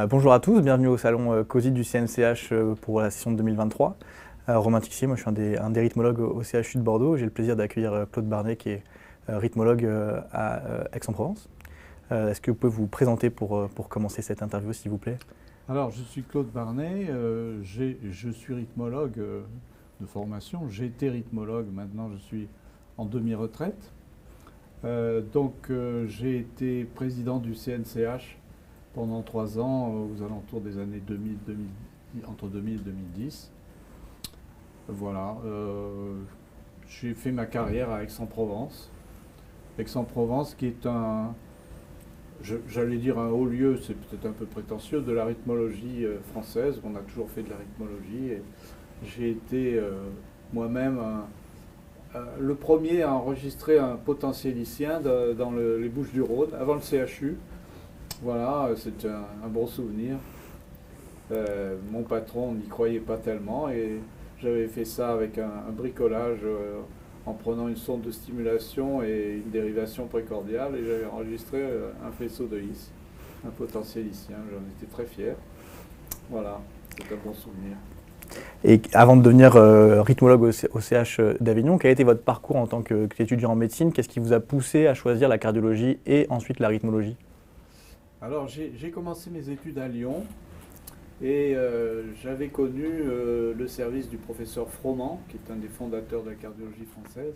Bonjour à tous, bienvenue au salon COSIT du CNCH pour la session de 2023. Romain Tixier, moi je suis un des rythmologues au CHU de Bordeaux. J'ai le plaisir d'accueillir Claude Barnet qui est rythmologue à Aix-en-Provence. Est-ce que vous pouvez vous présenter pour commencer cette interview s'il vous plaît? Alors, je suis Claude Barnet, je suis rythmologue de formation. J'ai été rythmologue, maintenant je suis en demi-retraite. J'ai été président du CNCH pendant 3 ans, aux alentours des années 2000, entre 2000 et 2010. Voilà, j'ai fait ma carrière à Aix-en-Provence. Aix-en-Provence qui est j'allais dire un haut lieu, c'est peut-être un peu prétentieux, de la rythmologie française. On a toujours fait de la rythmologie et j'ai été moi-même le premier à enregistrer un potentielicien dans les Bouches-du-Rhône, avant le CHU. Voilà, c'est un bon souvenir. Mon patron n'y croyait pas tellement et j'avais fait ça avec un bricolage en prenant une sonde de stimulation et une dérivation précordiale et j'avais enregistré un faisceau de His, un potentielicien. J'en étais très fier. Voilà, c'est un bon souvenir. Et avant de devenir rythmologue au CH d'Avignon, quel a été votre parcours en tant qu'étudiant en médecine? Qu'est-ce qui vous a poussé à choisir la cardiologie et ensuite la rythmologie? Alors j'ai commencé mes études à Lyon et j'avais connu le service du professeur Froment, qui est un des fondateurs de la cardiologie française,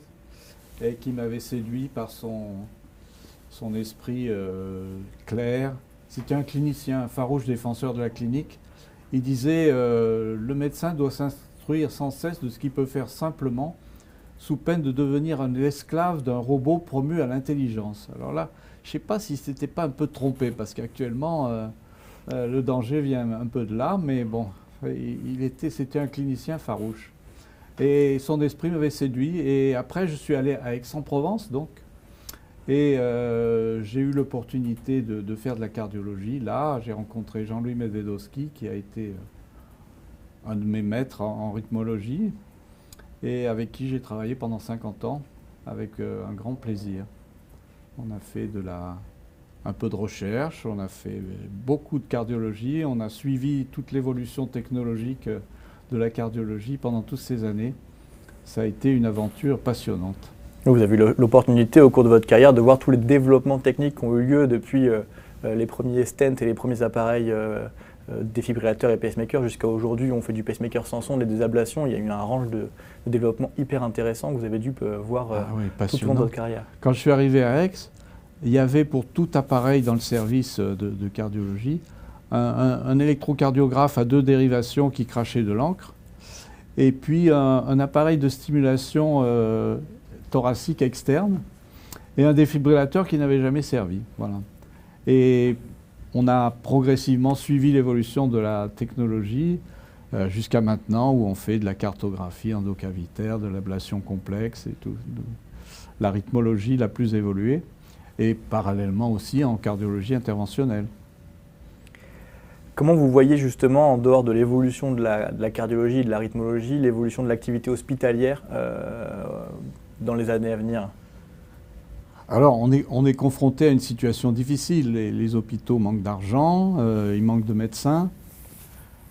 et qui m'avait séduit par son esprit clair. C'était un clinicien, un farouche défenseur de la clinique. Il disait le médecin doit s'instruire sans cesse de ce qu'il peut faire simplement, sous peine de devenir un esclave d'un robot promu à l'intelligence. Alors là, je ne sais pas si c'était pas un peu trompé, parce qu'actuellement, le danger vient un peu de là, mais bon, c'était un clinicien farouche. Et son esprit m'avait séduit. Et après, je suis allé à Aix-en-Provence, donc, et j'ai eu l'opportunité de faire de la cardiologie. Là, j'ai rencontré Jean-Louis Medvedovski, qui a été un de mes maîtres en rythmologie, et avec qui j'ai travaillé pendant 50 ans, avec un grand plaisir. On a fait un peu de recherche, on a fait beaucoup de cardiologie, on a suivi toute l'évolution technologique de la cardiologie pendant toutes ces années. Ça a été une aventure passionnante. Vous avez eu l'opportunité au cours de votre carrière de voir tous les développements techniques qui ont eu lieu depuis les premiers stents et les premiers appareils défibrillateurs et pacemakers jusqu'à aujourd'hui. On fait du pacemaker sans sonde et des ablations. Il y a eu un range de développement hyper intéressant que vous avez dû voir tout au long de votre carrière. Quand je suis arrivé à Aix, il y avait pour tout appareil dans le service de cardiologie un électrocardiographe à 2 dérivations qui crachait de l'encre et puis un appareil de stimulation thoracique externe et un défibrillateur qui n'avait jamais servi. Voilà. Et on a progressivement suivi l'évolution de la technologie jusqu'à maintenant où on fait de la cartographie endocavitaire, de l'ablation complexe et tout, la rythmologie la plus évoluée. Et parallèlement aussi en cardiologie interventionnelle. Comment vous voyez justement, en dehors de l'évolution de la cardiologie et de la rythmologie, l'évolution de l'activité hospitalière dans les années à venir? Alors on est confronté à une situation difficile. Les hôpitaux manquent d'argent, il manque de médecins.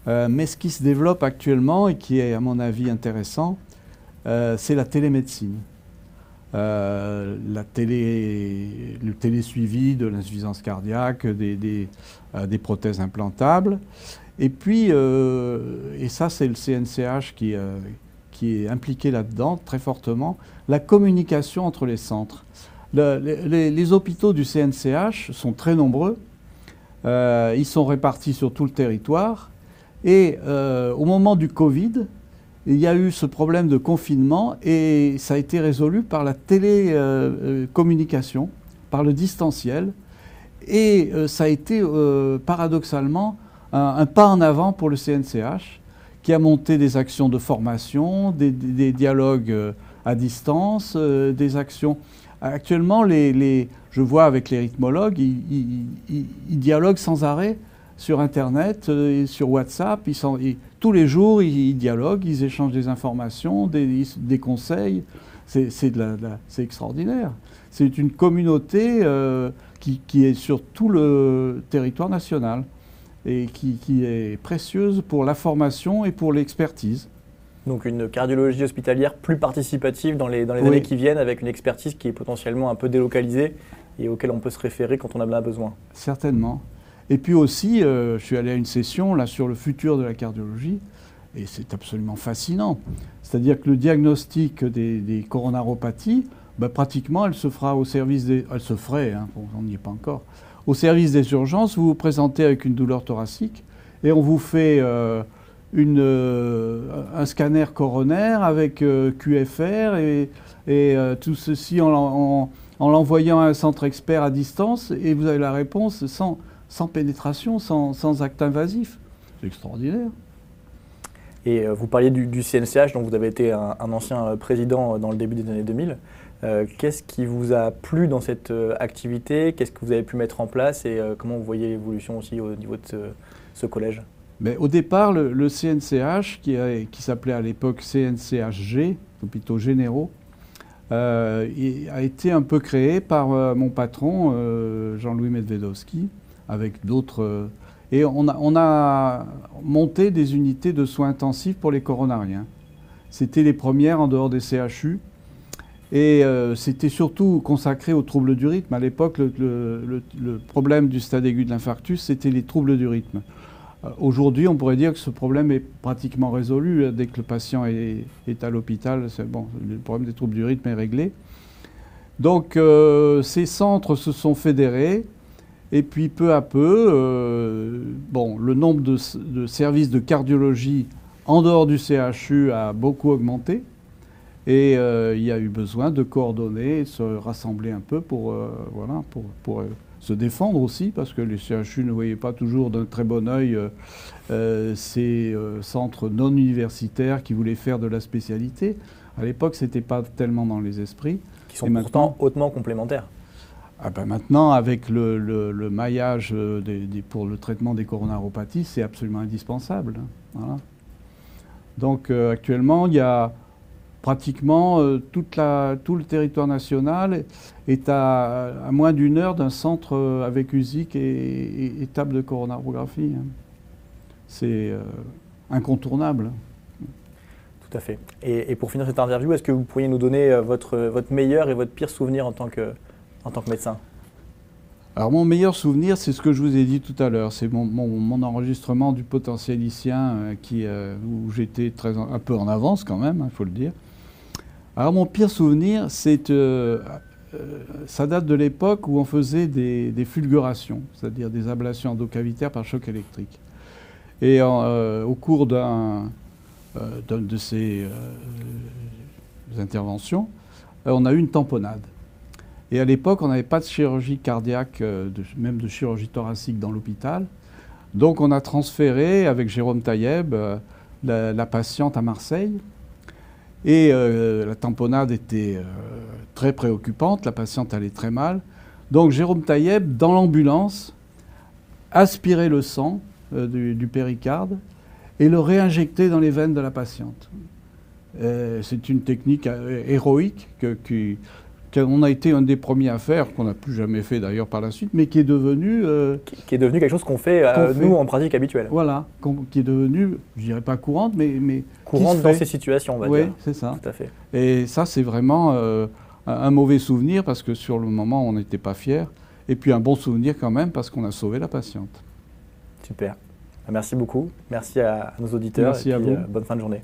Mais ce qui se développe actuellement et qui est à mon avis intéressant, c'est la télémédecine. Le télésuivi de l'insuffisance cardiaque, des prothèses implantables. Et puis, et ça c'est le CNCH qui est impliqué là-dedans très fortement, la communication entre les centres. Les hôpitaux du CNCH sont très nombreux, ils sont répartis sur tout le territoire. Et au moment du Covid, il y a eu ce problème de confinement et ça a été résolu par la télécommunication, par le distanciel. Et ça a été paradoxalement un pas en avant pour le CNCH qui a monté des actions de formation, des dialogues à distance, des actions. Actuellement, je vois avec les rythmologues, ils dialoguent sans arrêt sur Internet, sur WhatsApp. Tous les jours, ils dialoguent, ils échangent des informations, des conseils. C'est extraordinaire. C'est une communauté qui est sur tout le territoire national. et qui est précieuse pour la formation et pour l'expertise. Donc une cardiologie hospitalière plus participative dans les années qui viennent, avec une expertise qui est potentiellement un peu délocalisée et auquel on peut se référer quand on en a besoin. Certainement. Et puis aussi, je suis allé à une session là, sur le futur de la cardiologie, et c'est absolument fascinant. C'est-à-dire que le diagnostic des coronaropathies, pratiquement, elle se fera au service des... Elle se ferait, hein, on n'y est pas encore. Au service des urgences, vous vous présentez avec une douleur thoracique, et on vous fait un scanner coronaire avec QFR, et tout ceci en l'envoyant à un centre expert à distance, et vous avez la réponse sans pénétration, sans acte invasif. C'est extraordinaire. Et vous parliez du CNCH, dont vous avez été un ancien président dans le début des années 2000. Qu'est-ce qui vous a plu dans cette activité? Qu'est-ce que vous avez pu mettre en place et comment vous voyez l'évolution aussi au niveau de ce collège? Mais au départ, le CNCH, qui s'appelait à l'époque CNCHG, hôpitaux généraux, a été un peu créé par mon patron, Jean-Louis Medvedovski, avec d'autres. Et on a monté des unités de soins intensifs pour les coronariens. C'était les premières en dehors des CHU. Et c'était surtout consacré aux troubles du rythme. À l'époque, le problème du stade aigu de l'infarctus, c'était les troubles du rythme. Aujourd'hui, on pourrait dire que ce problème est pratiquement résolu. Dès que le patient est à l'hôpital, bon, le problème des troubles du rythme est réglé. Donc, ces centres se sont fédérés. Et puis, peu à peu, le nombre de services de cardiologie en dehors du CHU a beaucoup augmenté. Et il y a eu besoin de coordonner, de se rassembler un peu pour se défendre aussi, parce que les CHU ne voyaient pas toujours d'un très bon œil ces centres non universitaires qui voulaient faire de la spécialité. À l'époque, ce n'était pas tellement dans les esprits. Qui sont pourtant hautement complémentaires. Maintenant, avec le maillage pour le traitement des coronaropathies, c'est absolument indispensable. Voilà. Donc actuellement, il y a pratiquement tout le territoire national est à moins d'une heure d'un centre avec USIC et table de coronarographie. C'est incontournable. Tout à fait. Et pour finir cette interview, est-ce que vous pourriez nous donner votre meilleur et votre pire souvenir en tant que médecin? Alors mon meilleur souvenir, c'est ce que je vous ai dit tout à l'heure. C'est mon enregistrement du potentielicien où j'étais un peu en avance quand même, il faut le dire. Alors mon pire souvenir, ça date de l'époque où on faisait des fulgurations, c'est-à-dire des ablations endocavitaires par choc électrique. Et au cours d'une de ces interventions, on a eu une tamponnade. Et à l'époque, on n'avait pas de chirurgie cardiaque, même de chirurgie thoracique dans l'hôpital. Donc on a transféré avec Jérôme Taïeb la patiente à Marseille. Et la tamponnade était très préoccupante, la patiente allait très mal. Donc Jérôme Taïeb, dans l'ambulance, aspirait le sang du péricarde et le réinjectait dans les veines de la patiente. C'est une technique héroïque qu'on a été un des premiers à faire, qu'on n'a plus jamais fait d'ailleurs par la suite, mais qui est devenu... Qui est devenu quelque chose qu'on fait, nous, en pratique habituelle. Voilà, qui est devenu, je dirais pas courante, mais courante dans ces situations, on va dire. Oui, c'est ça. Tout à fait. Et ça, c'est vraiment un mauvais souvenir, parce que sur le moment, on n'était pas fiers. Et puis un bon souvenir quand même, parce qu'on a sauvé la patiente. Super. Merci beaucoup. Merci à nos auditeurs. Merci à vous. Bonne fin de journée.